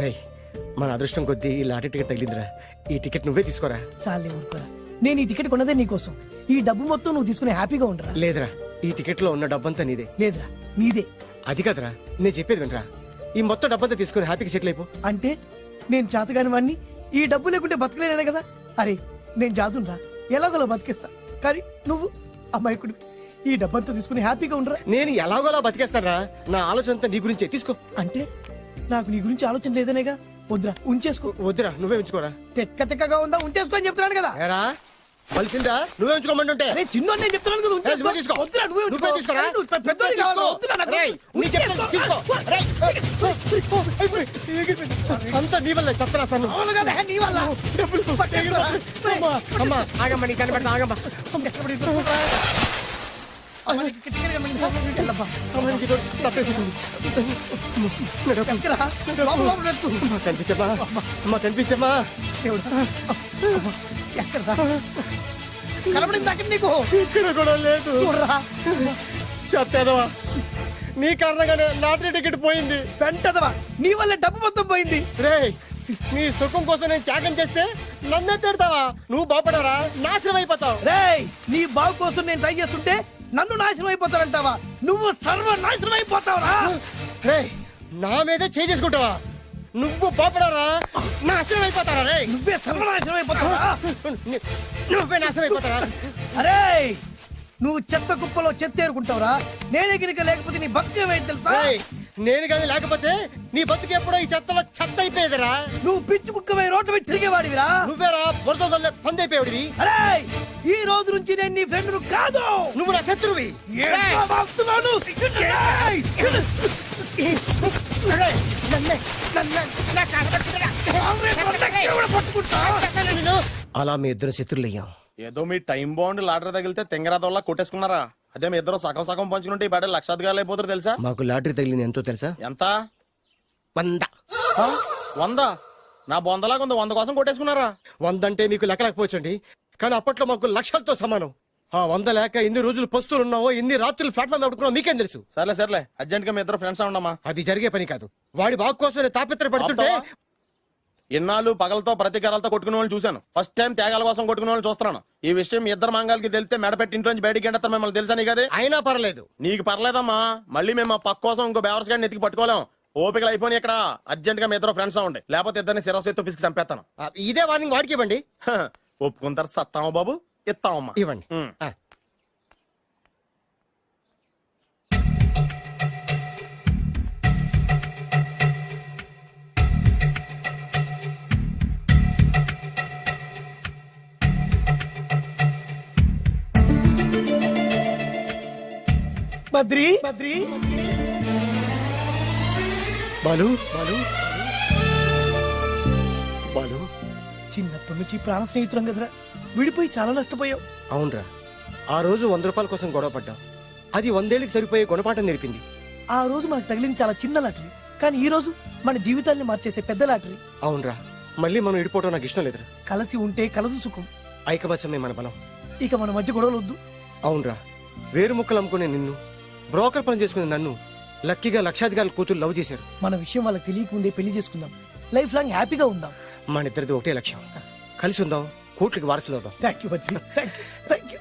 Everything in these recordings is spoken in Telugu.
రేయ్, మన అదృష్టం కొద్దీ ఈ లాటరీ టికెట్ తగిలిందిరా. ఈ టికెట్ నువ్వే తీసుకోరా. చాలే ఊరుకోరా, నేను ఈ టికెట్ కొన్నదే నీకోసం. ఈ డబ్బు మొత్తం నువ్వు తీసుకుని హ్యాపీగా ఉండరా. లేదురా, ఈ టికెట్ లో ఉన్న డబ్బంతా నీదే. లేదురా, నీదే. అది కాదురా, నేను చెప్పేది వినరా. ఈ మొత్తం డబ్బంతా తీసుకుని హ్యాపీగా సెటిల్ అయిపో. అంటే నేను చేతగాని వాడిని, ఈ డబ్బు లేకుంటే బతకలేనే కదా. అరే నేను జాదునరా, ఎలాగోలా బతికేస్తా. కానీ నువ్వు అమాయకుడు, ఈ డబ్బంతా తీసుకుని హ్యాపీగా ఉండరా. నేను ఎలాగోలా బతికేస్తారా, నా ఆలోచన అంతా నీ గురించే. తీసుకో. అంటే నాకు నీ గురించి ఆలోచన లేదనేగా. వద్దురా, ఉంచేసుకో. వద్దురా, నువ్వే ఉంచుకోరా. తెక్కగా ఉందా, ఉంచేసుకో అని చెప్తున్నాను కదా. ఏరా కలిసిందా, నువ్వే ఉంచుకోమంటుంటే. అరే చిన్న నేను చెప్తున్నాను కదా, ఉంచేసుకో. తీసుకో. వద్దురా, నువ్వే నువ్వే తీసుకోరా. పెద్దోడి కావాలి. వద్దురా, నాకు రేయ్, నీ చెప్తాను, తీసుకో. రేయ్, అంతా నీ వల్ల చెప్తారా సార్. అవును కదా, నీ వల్ల. అమ్మా ఆగమ్మా, నీ కనిపెడతా ఆగమ్మా. సమయానికి తప్పేసేసింది. కనిపించమ్మా, అమ్మా కనిపించమ్మా. కనబడింది అక్కడ నీకు. ఇక్కడ కూడా లేదు. చెత్తదవా, నీ కారణంగానే లాటరీ టికెట్ పోయింది. వెంటదవా, నీ వల్ల డబ్బు మొత్తం పోయింది. రేయ్, నీ సుఖం కోసం నేను త్యాగం చేస్తే నన్నే తిడతావా? నువ్వు బాగుపడారా, నాశనం అయిపోతావు. రేయ్, నీ బాగు కోసం నేను ట్రై చేస్తుంటే నన్ను నాశనం అయిపోతానంటావా? నువ్వు సర్వ నాశనం అయిపోతావురా. రేయ్, నా మీదే చేసుకుంటావా? నువ్వు బాగుపడారా, నాశనం అయిపోతారా? రే, నువ్వే సర్వనాశనం అయిపోతావా? నువ్వే నాశనం అయిపోతారా? అరే నువ్వు చెత్త కుప్పలో చెత్త ఏరుకుంటావురా. నేనే గినక లేకపోతే నీ బతుకేమైంది తెలుసా? రేయ్, నేను కానీ లేకపోతే నీ బతుకు ఎప్పుడో ఈ చెత్తలో చెత్త అయిపోయేదిరా. నువ్వు పిచ్చి కుక్కమై రోడ్డు మీద తిరిగేవాడివిరా. నువ్వేరా బురదలే పందైపోయాడివి. అరే ఈ రోజు నుంచి నేను నీ ఫ్రెండ్ కాదు, నువ్వు నా శత్రువి. వాగుతున్నాను. అలా మీ ఇద్దరు శత్రులయ్యాం. ఏదో మీ టైం బాండ్ లాటరీ తగిలితే తెంగరాదోళ్ళ కొట్టేసుకున్నారా? అదే మీ ఇద్దరు సగం సగం పంచుకుంటే ఈ బయట లక్షాధికారులు అయిపోతారు తెలుసా? మాకు లాటరీ తగిలింది ఎంతో తెలుసా? ఎంత? 100. 100? నా బొందలాగా ఉంది, 100 కోసం కొట్టేసుకున్నారా? 100 అంటే మీకు లెక్కలేకపోవచ్చండి, కానీ అప్పట్లో మాకు లక్షలతో సమానం. ఆ 100 లేక ఎన్ని రోజులు పస్తులు ఉన్నావో, ఎన్ని రాత్రులు ప్లాట్ఫామ్ ఆడుకున్నావో మీకేం తెలుసు? సర్లే అర్జెంట్ గా మీ ఇద్దరు ఫ్రెండ్స్ ఉండమ్మా. అది జరిగే పని కాదు. వాడి బాగు కోసం తాపిత్ర పడుతుంటే ఇన్నాళ్ళు పగలతో ప్రతీకారాలతో కొట్టుకునే వాళ్ళు చూశాను. ఫస్ట్ టైం త్యాగాల కోసం కొట్టుకునే వాళ్ళు చూస్తున్నాను. ఈ విషయం మీ ఇద్దరు మంగాలకి తెలిస్తే మెడపెట్టి ఇంట్లో నుంచి బయటికి ఎండతాం. మిమ్మల్ని తెలుసా నీకు? అదే అయినా పర్లేదు. నీకు పర్లేదమ్మా, మళ్ళీ మేము ఆ పక్క కోసం ఇంకో బేవర్స్ గాడిని ఎత్తికి పట్టుకోలేం. ఓపికలు అయిపోయి ఇక్కడ అర్జెంట్ గా మీ ఇద్దరు ఫ్రెండ్స్ అవ్వండి, లేకపోతే ఇద్దరిని శిరస్సు ఎత్తు పిసికి చంపేస్తాను. ఇదే వార్నింగ్ వాడికి ఇవ్వండి. ఒప్పుకుంటారు సత్తామా బాబు? ఇస్తామమ్మా, ఇవ్వండి. బద్రి బాలు చిన్నప్పటి నుంచి ప్రాణ స్నేహితులం కదరా, విడిపోయి చాలా నష్టపోయావు. అవునరా, ఆ రోజు 100 రూపాయల కోసం గొడవ పడ్డాం. అది 100 ఏళ్ళకి సరిపోయే గుణపాఠం నేర్పింది. ఆ రోజు మనకు తగిలింది చాలా చిన్న లాటరీ, కానీ ఈ రోజు మన జీవితాల్ని మార్చేసే పెద్ద లాటరీ. అవునరా, మళ్ళీ మనం విడిపోవడం నాకు ఇష్టం లేదురా. కలిసి ఉంటే కలదు సుఖం. ఐకమత్యమే మన బలం. ఇక మన మధ్య గొడవలు వద్దు. అవునరా, వేరు ముక్కలు అమ్ముకునే నిన్ను, బ్రోకర్ పని చేసుకునే నన్ను లక్కీగా లక్షాధికారుల కూతురు లవ్ చేశారు. మన విషయం వాళ్ళకి తెలియకముందే పెళ్లి చేసుకుందాం, లైఫ్ లాంగ్ హ్యాపీగా ఉందాం. మన ఇద్దరిది ఒకటే లక్ష్యం, కలిసి ఉందాం, కోట్లకి వారసులు అవుదాం. Thank you Badri, thank you.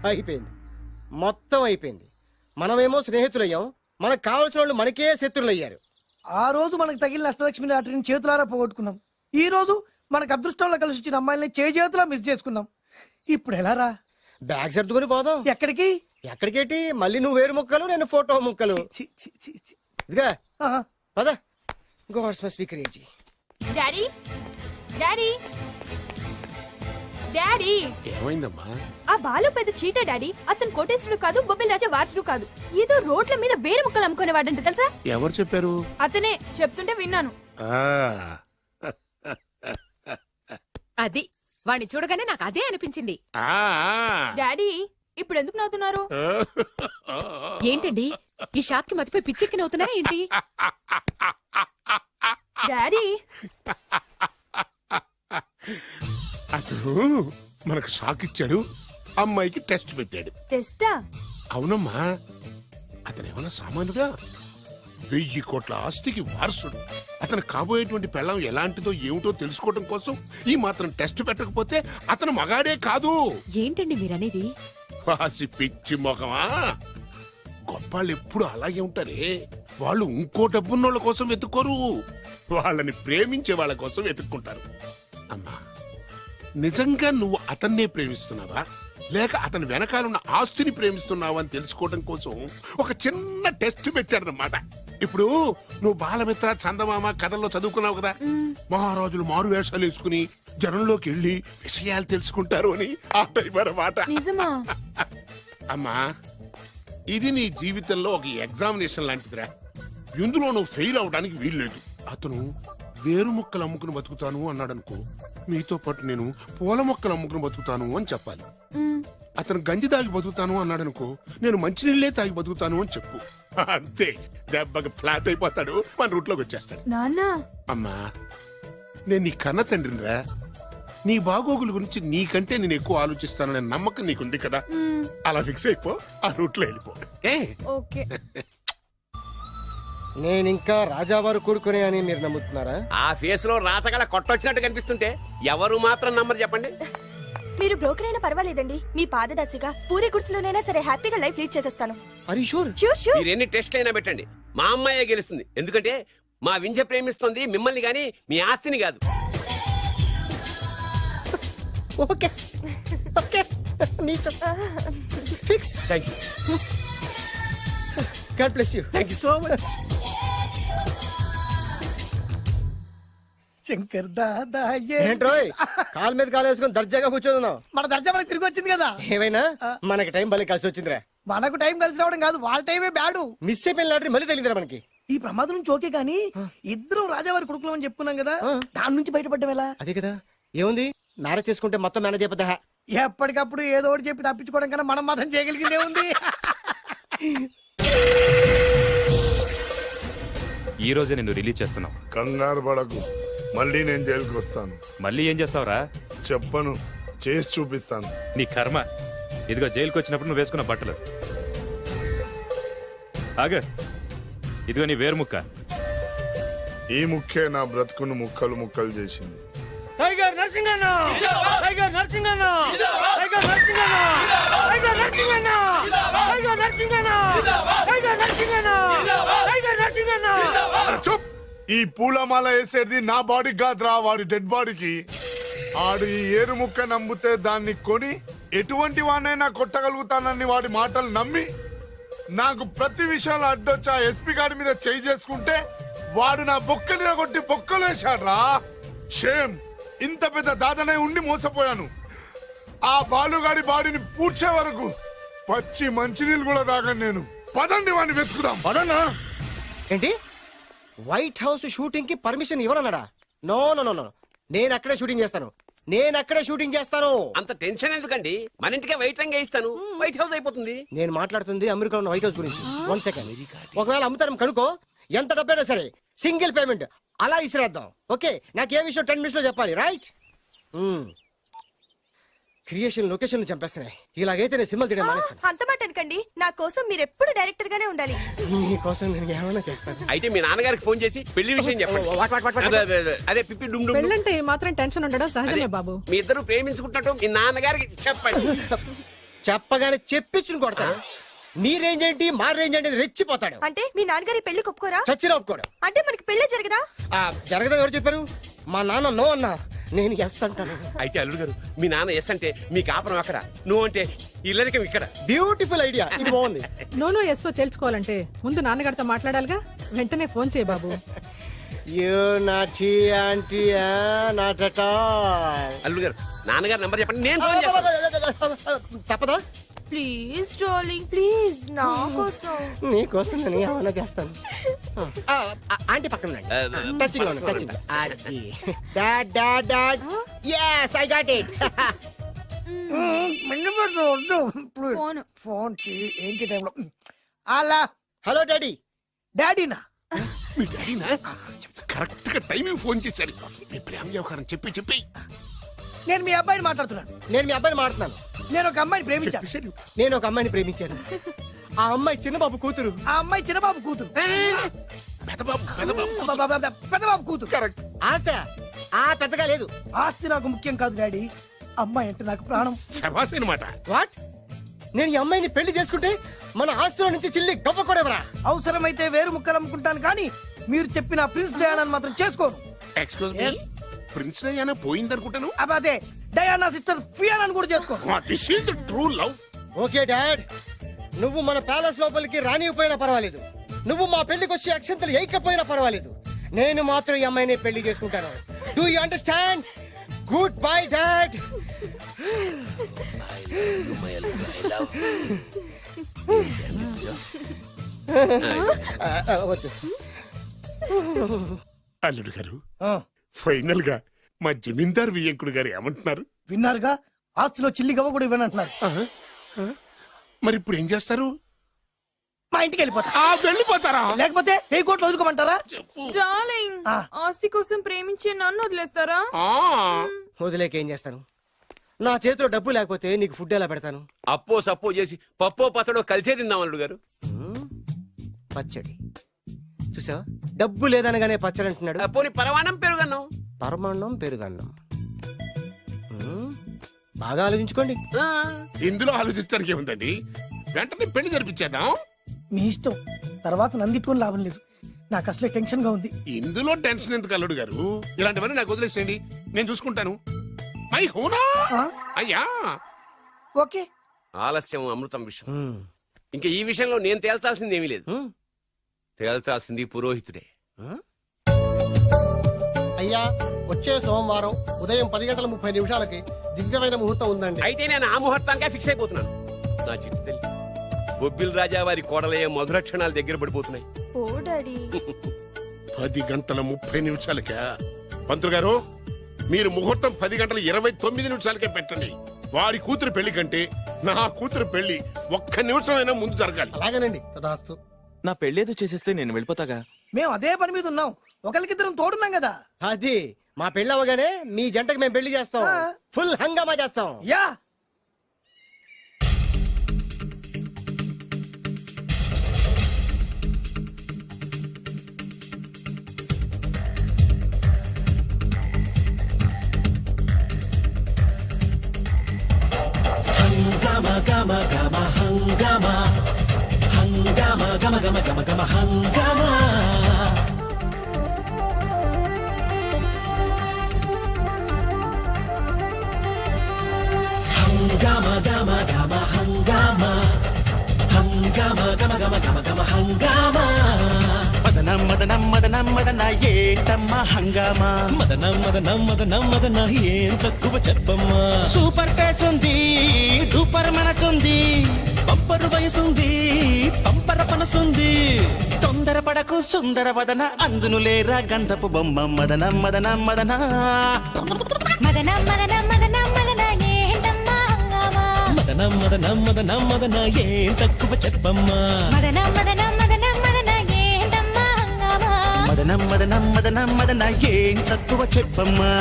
అయిపోయింది, మొత్తం అయిపోయింది. మనమేమో స్నేహితులయ్యాం, మనకు కావాల్సిన వాళ్ళు మనకే శత్రులయ్యారు. ఆ రోజు మనకు తగిలిన అష్టలక్ష్మి లాటరీని చేతులారా పోగొట్టుకున్నాం. ఈ రోజు మనకు అదృష్టంలో కలిసి వచ్చిన అమ్మాయిల్ని చేతులా మిస్ చేసుకున్నాం. ఇప్పుడు ఎలా రా? బ్యాగ్ సర్దుకొని పోదాం. ఎక్కడికి? ఎక్కడికేటి, మళ్ళీ నువ్వు వేరు ముక్కలు, నేను ఫోటో ముక్కలు. ఇదిగా పద. God's must be crazy. Daddy daddy daddy ఏమైందమ్మా? ఆ బాలు పెద్ద చీట డాడీ. అతను కోటేశ్వరుడు కాదు, బొబ్బిల్ రాజా వారసుడు కాదు. ఏదో రోడ్ల మీద వేరే ముక్కలు అమ్ముకునేవాడంట తెలుసా? ఎవరు చెప్పారు? అతనే చెప్తుంటే విన్నాను. ఆ అది వాణ్ణి చూడగానే నాకు అదే అనిపించింది. ఆ, డాడీ ఇప్పుడు ఎందుకు నవ్వుతున్నారు? ఏంటండి ఈ షాక్ కి మతిపోయి పిచ్చెక్కి నవ్వుతున్నారా ఏంటి? డాడీ అతను మనకు షాక్ ఇచ్చాడు, అమ్మాయికి టెస్ట్ పెట్టాడు. టెస్టా? అవునమ్మా, అతను ఏమన్నా సామాన్యుడా? 1000 కోట్ల ఆస్తికి వారసుడు. అతను కాబోయేటువంటి పెళ్ళం ఎలాంటిదో ఏమిటో తెలుసుకోవడం కోసం ఈ మాత్రం టెస్ట్ పెట్టకపోతే అతను మగాడే కాదు. ఏంటండి మీరనేది? వాసి పిచ్చి మొఖమా, గొప్పాళ్ళు ఎప్పుడు అలాగే ఉంటారే. వాళ్ళు ఇంకో డబ్బున్నోళ్ళ కోసం వెతుక్కోరు, వాళ్ళని ప్రేమించే వాళ్ళ కోసం వెతుక్కుంటారు. అమ్మా, నిజంగా నువ్వు అతన్నే ప్రేమిస్తున్నావా లేక అతని వెనకాలన్న ఆస్తిని ప్రేమిస్తున్నావా అని తెలుసుకోవడం కోసం ఒక చిన్న టెస్ట్ పెట్టాడనమాట. ఇప్పుడు నువ్వు బాలమిత్ర, చందమామ కథల్లో చదువుకున్నావు కదా, మహారాజులు మారు వేషాలు వేసుకుని జనంలోకి వెళ్ళి విషయాలు తెలుసుకుంటారు అని ఆ టైప్ అన్నమాట. నిజమా? అమ్మా, ఇది నీ జీవితంలో ఒక ఎగ్జామినేషన్ లాంటిదిరా. ఇందులో నువ్వు ఫెయిల్ అవడానికి వీల్లేదు. అతను వేరు మొక్కలు అమ్ముకుని బతుకుతాను అన్నాడు అనుకో, మీతో పాటు నేను పూల మొక్కలు అమ్ముకుని బతుకుతాను అని చెప్పాలి. అతను గంజి తాగి బతుకుతాను అన్నాడు అనుకో, నేను మంచినీళ్ళే తాగి బతుకుతాను అని చెప్పు. అంతే, దెబ్బకి ఫ్లాట్ అయిపోతాడు, మన రూట్లోకి వచ్చేస్తాడు. నాన్న అమ్మా, నేను నీ కన్న తండ్రినిరా. నీ బాగోగుల గురించి నీకంటే నేను ఎక్కువ ఆలోచిస్తాననే నమ్మకం నీకుంది కదా, అలా ఫిక్స్ అయిపో, ఆ రూట్లో వెళ్ళిపో. ఏ ఓకే. నేను ఇంకా రాజావారు కూడుకునే అని మీరు నమ్ముతున్నారా? ఆ ఫేస్ లో రాచగల కొట్టొచ్చినట్టు కనిపిస్తుంటే ఎవరు మాత్రం నమ్మరు చెప్పండి. మీరు బ్రోకర్ అయినా పర్వాలేదండి, మీ పాదదాసిగా పూరి గుడిసెలోనైనా సరే హ్యాపీగా లైఫ్ లీడ్ చేసేస్తాను. అరే షూర్. Sure sure. మీరు ఎన్ని టెస్ట్లు అయినా పెట్టండి, మా అమ్మాయే గెలుస్తుంది. ఎందుకంటే మా వింజ ప్రేమిస్తుంది మిమ్మల్ని గాని మీ ఆస్తిని కాదు. Okay okay, fix. Thank you, God bless you. Thank you so much. Shankar Dada ఏంట్రోయ్ కాలు మీద కాలు వేసుకొని దర్జాగా కూర్చోదున్నావు? మన దర్జా మనకి తిరిగి వచ్చింది కదా. ఏమైనా మనకి టైం భలే కలిసి వచ్చిందిరా. మనకు టైం కలిసి రావడం కాదు, వాళ్ళ టైమే బ్యాడు. మిస్ అయిపోయిన లాటరీ మళ్ళీ తెలియదురా మనకి. ఈ ప్రమాదం నుంచి ఓకే గానీ ఇద్దరం రాజావారి కొడుకులం అని చెప్పుకున్నాం కదా, దాని నుంచి బయటపడ్డం ఎలా? అదే కదా, ఏముంది మ్యారేజ్ చేసుకుంటే మొత్తం మేనేజ్ అయిపోతా. ఎప్పటికప్పుడు ఏదో ఒకటి చెప్పి తప్పించుకోవడం కన్నా మనం మాత్రం చేయగలిగిందే ఉంది. ఈ రోజే నిన్ను రిలీజ్ చేస్తున్నాం. కంగారు పడకు, మళ్ళీ నేను జైలుకి వస్తాను. మళ్ళీ ఏం చేస్తావురా? చెప్పను, చేసి చూపిస్తాను. నీ కర్మ. ఇదిగో జైలుకి వచ్చినప్పుడు నువ్వు వేసుకున్న బట్టలు. ఆగ, ఇదిగో నీ వేరు ముక్క. ఈ ముక్కే నా బ్రతుకును ముక్కలు ముక్కలు చేసింది. Tiger Narasinganna, tiger Narasinganna, tiger Narasinganna, tiger Narasinganna, tiger Narasinganna, tiger Narasinganna, tiger Narasinganna. చూప్, ఈ పూలమాల వేసేది నా బాడీ కాదురా, వాడి డెడ్ బాడీకి. ఆడు ఈ ఏరు ముక్క నమ్మితే దాన్ని కొని ఎటువంటి వాడినైనా కొట్టగలుగుతానని వాడి మాటలు నమ్మి నాకు ప్రతి విషయంలో అడ్డొచ్చా ఎస్పీ గారి మీద చేయి చేసుకుంటే వాడు నా బొక్కని కొట్టి బొక్కలు వేశాడ్రా. షేమ్, ఇంత పెద్ద దాదనే ఉండి మోసపోయాను. ఆ బాలుగాడి బాడీని పూడ్చే వరకు పచ్చి మంచినీళ్ళు కూడా తాగను నేను. పదండి వాడిని వెతుకుదాం. ఏంటి వైట్ హౌస్ షూటింగ్ కి పర్మిషన్ ఇవ్వనన్నాడా? నో నో నో నో, నేను అక్కడే షూటింగ్ చేస్తాను, నేను అక్కడే షూటింగ్ చేస్తాను. అంత టెన్షన్ ఎందుకండి, మన ఇంటికే వైట్ రంగు వేయిస్తాను, వైట్ హౌస్ అయిపోతుంది. నేను మాట్లాడుతుంది అమెరికా ఉన్న వైట్ హౌస్ గురించి. 1 సెకండ్, ఒకవేళ అమ్ముతాను కనుకో, ఎంత డబ్బైనా సరే సింగిల్ పేమెంట్ అలా ఇసిరేద్దాం. ఓకే, నాకు ఏ విషయం 10 మినిట్స్ లో చెప్పాలి, రైట్? Creation location చంపేస్తున్నాయి. ఇలాగైతే నేను సినిమాలు తీయడం మానేస్తాను. అంత మాట అనకండి, నా కోసం మీరు ఎప్పుడు డైరెక్టర్ గానే ఉండాలి. మీకోసం నేను ఏమైనా చేస్తాను. అయితే మీ నాన్నగారికి ఫోన్ చేసి పెళ్లి విషయం చెప్పండి. అదే పిప్పి డుమ్ డుమ్. పెళ్ళంటే మాత్రం టెన్షన్ ఉండడం సహజమే బాబు. మీ ఇద్దరు ప్రేమించుకుంటున్నట్టు మీ నాన్నగారికి చెప్పండి. చెప్పగానే చెప్పించుని కొడతాడు. మీ రేంజ్ ఏంటి మా రేంజ్ ఏంటి రెచ్చిపోతాడు. అంటే మీ నాన్నగారి పెళ్లి ఒప్పుకోరా? చచ్చిన ఒప్పుకోడు. అంటే మనకి పెళ్లి జరగదా? జరగదా? ఎవరు చెప్పారు? మా నాన్న నో అన్నా, నేను ఎస్ అంటాను. అయితే అల్లుడు గారు, మీ నాన్న ఎస్ అంటే మీ కాపురం అక్కడ, నువ్వు అంటే ఇల్లరికం ఇక్కడ. బ్యూటిఫుల్ ఐడియా, ఇది బాగుంది. నోనో ఎస్ఓ తెలుసుకోవాలంటే ముందు నాన్నగారితో మాట్లాడాలిగా. వెంటనే ఫోన్ చేయి బాబు. You naughty aunty, not at all. అల్లుడు గారు, నాన్నగారు నంబర్ చెప్పండి, నేను ఫోన్ చేస్తాను. తప్పదా? ప్లీజ్ డార్లింగ్ ప్లీజ్ నా కోసం. నీకోసం నేను ఏమైనా చేస్తాను. ఆంటీ పక్కన touching touching. Dad dad dad yes I got it. Phone. Phone ఏంటి టైంలో అలా హలో డాడీ. డాడీనా? మీ డాడీనా? కరెక్ట్ గా టైమింగ్ ఫోన్ చేశాడు. మీ ప్రేమ వ్యవహారం చెప్పి నేను మీ అబ్బాయిని మాట్లాడుతున్నాను. నేను మీ అబ్బాయిని మాట్లాడుతున్నాను. నేను ఒక అమ్మాయిని ప్రేమించాను. చెప్పేశాడు. నేను ఒక అమ్మాయిని ప్రేమించాను. ఆ అమ్మాయి చిన్నబాబు కూతురు. ఆ అమ్మాయి చిన్నబాబు కూతురు. పెదబాబు పెద్దబాబు కూతురు. కరెక్ట్. ఆస్తా ఆ పెద్దగా లేదు. ఆస్తి నాకు ముఖ్యం కాదు డాడీ, అమ్మాయి అంటే నాకు ప్రాణం. శబాస్ అనమాట. వాట్? నేను ఈ అమ్మాయిని పెళ్లి చేసుకుంటే మన ఆస్తిలో నుంచి చిల్లి గవ్వ కూడా ఎవరా? అవసరమైతే వేరు ముక్కలు అమ్ముకుంటాను కానీ మీరు చెప్పిన ప్రిన్స్ డయానాని మాత్రం చేసుకోను. Excuse me, Yes. Prince Diana పోయిందనుకుంటాను. అదే డయానా సిస్టర్ ఫియానాని కూడా చేసుకోను. This is the true love. Okay dad, నువ్వు మన ప్యాలెస్ లోపలికి రానిపోయినా పర్వాలేదు, నువ్వు మా పెళ్లికి వచ్చి అక్షంతలు వేయకపోయినా పర్వాలేదు, నేను మాత్రం ఈ అమ్మాయిని పెళ్లి చేసుకుంటాను. Do you understand? Good bye dad. వద్దు. అల్లుడు గారు, ఆ, ఫైనల్ గా మా జమీందార్ వియ్యంకుడు గారు ఏమంటున్నారు? విన్నారుగా, ఆస్తిలో చిల్లి గవ్వ కూడా ఇవ్వనంటున్నారు. మరి ఇప్పుడు ఏం చేస్తారు? మా ఇంటికి వెళ్ళిపోతా. వెళ్ళిపోతారా? లేకపోతే ఏ కోట్లు వదులుకోమంటారా? డార్లింగ్ ఆ. ఆస్తి కోసం ప్రేమించే నన్ను వదిలేస్తారా? వదిలేక ఏం చేస్తాను? నా చేతిలో డబ్బు లేకపోతే నీకు ఫుడ్ ఎలా పెడతాను? అప్పో సప్పో చేసి పప్పో పచ్చడో కలిసే తిందాం అల్లుడు గారు. పచ్చడి చూసావా? డబ్బు లేదనగానే పచ్చడి అంటున్నాడు. పోనీ పరవాణం పెరుగన్నాం. పరమాన్నం పెరుగన్నం. బాగా ఆలోచించుకోండి. ఇందులో ఆలోచించడానికి ఏముందండి? వెంటనే పెళ్లి జరిపించేద్దాం. మీ ఇష్టం, తర్వాత నందిట్టుకొని లాభం లేదు. నాకు అసలే టెన్షన్ గా ఉంది. ఇందులో టెన్షన్ ఎందుకు అల్లుడు గారు? ఇలాంటివన్నీ నాకు వదిలేసేయండి, నేను చూసుకుంటాను. మై హూనా ఆ? అయ్యా. ఓకే. ఆలస్యం అమృతం విషయం. ఇంకా ఈ విషయంలో నేను తేల్చాల్సింది ఏమీ లేదు. తేల్చాల్సింది పురోహితుడే. అయ్యా, వచ్చే సోమవారం ఉదయం 10:30 దివ్యమైన ముహూర్తం ఉందండి. అయితే నేను ఆ ముహూర్తానికే ఫిక్స్ అయిపోతున్నాను. నా చిట్టు తల్లి బొబ్బిల్ రాజా వారి కోడలయ్యే మధుర క్షణాలు దగ్గర పడిపోతున్నాయి. ఓ డాడీ 10:30 పంతులు గారు, మీరు ముహూర్తం 10:29 పెట్టండి. వారి కూతురు పెళ్లి కంటే నా కూతురు పెళ్లి 1 నిమిషమైనా ముందు జరగాలి. అలాగేనండి, తదాస్తు. నా పెళ్ళేదో చేసేస్తే నేను వెళ్ళిపోతాగా. మేము అదే పని మీద ఉన్నాం, ఒకరికిద్దరం తోడున్నాం కదా. అది మా పెళ్ళి అవగానే మీ జంటకి మేము పెళ్లి చేస్తాం. ఫుల్ హంగామా చేస్తాం. యా. మదనం మదనం మదనం మదన ఏంటమ్మా హంగామా. మదనం మదనం మదనం మదన ఏం తక్కువ చెప్పమ్మా. సూపర్ టేస్ ఉంది, డూపర్ మనసుంది, పంపరు వయసుంది, పంపర పనసుంది. తొందర పడకు సుందర వదన, అందును లేరా గంధపు బొమ్మ. మదనం మదనం మదన మదనం మదనం మదనం మదన ఏంటమ్మా హంగామా. మదనం మదనం మదనం మదన ఏం తక్కువ చెప్పమ్మా. మదనం మదనం మదనం మదన ఏంటమ్మా హంగామా. మదనం మదనం మదనం మదన ఏం తక్కువ చెప్పమ్మా.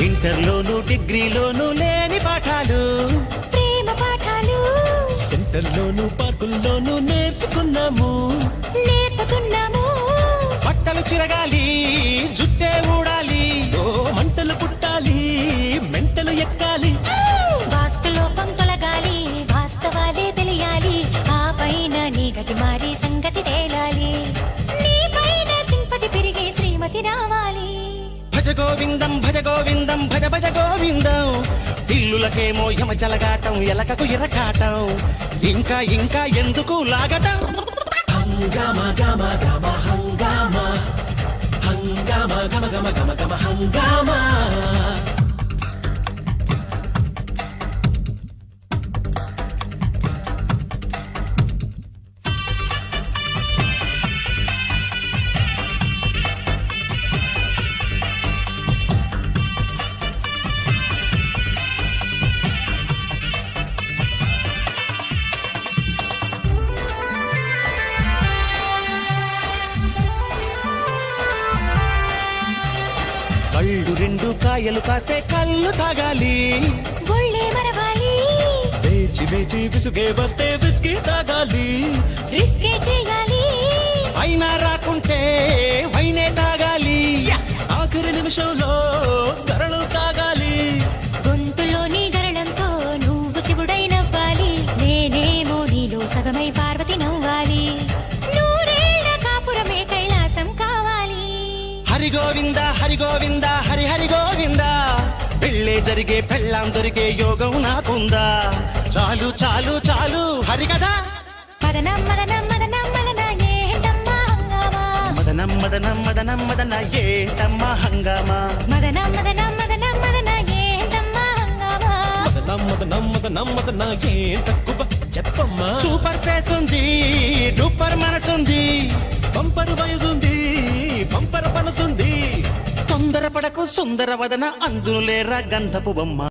ఇంటర్లోను డిగ్రీలోను లేని పాఠాలు, ప్రేమ పాఠాలు సెంటర్లోను పార్కుల్లోను నేర్చుకున్నాము. నేర్పుతున్నాము. బట్టలు చిరగాలి, జుట్టే ఊడాలి, ఓ మంటలు పుట్టాలి, మెంటలు ఎక్కాలి. వాస్తు లోపం తొలగాలి, వాస్తవాలే తెలియాలి, ఆ పైన నీ భజ గోవిందం పిల్లులకేమో యమ జలగాటం ఎలకకు ఇరకాటం ఇంకా ఇంకా ఎందుకు లాగటం హంగామా గమ గమ హంగామా హంగామా గమ గమ గమ గమ హంగామా కళ్ళు రెండు కాయలు కాస్తే కళ్ళు తాగాలి ఒళ్ళే మరవాలి వేచి వేచి విసుగే వస్తే విసిగి తాగాలి రిస్కే చేయాలి అయినా రాకుంటే వైనే తాగాలి ఆఖరి నిమిషంలో గరళం తాగాలి గొంతులోని గరళంతో నువ్వు శివుడై నవ్వాలి నేనేమో నీలో సగమై పార్వతి నవ్వాలి నూరేళ్ల కాపురమే కైలాసం కావాలి హరి గోవింద హరి గోవింద హరి హరి గోవింద పెళ్ళే జరిగే పెళ్ళాం దొరికే యోగం నాకుందా చాలు చాలు చాలు హరి కదా మదనం మదనం మదనం మదన ఏంటమ్మా హంగామా మదనం మదనం మదనం మదన ఏంటమ్మా హంగామా మదనం మదనం మదనం మదన ఏంటమ్మా హంగామా మదనం మదనం మదనం మదన ఏం తక్కువ చెప్పమ్మా సూపర్ ఫేస్ ఉంది డూపర్ మనసుంది బంపర్ వయసుంది బంపర్ మనసుంది తొందరపడకు సుందర వదన అందులేరా గంధపు బొమ్మ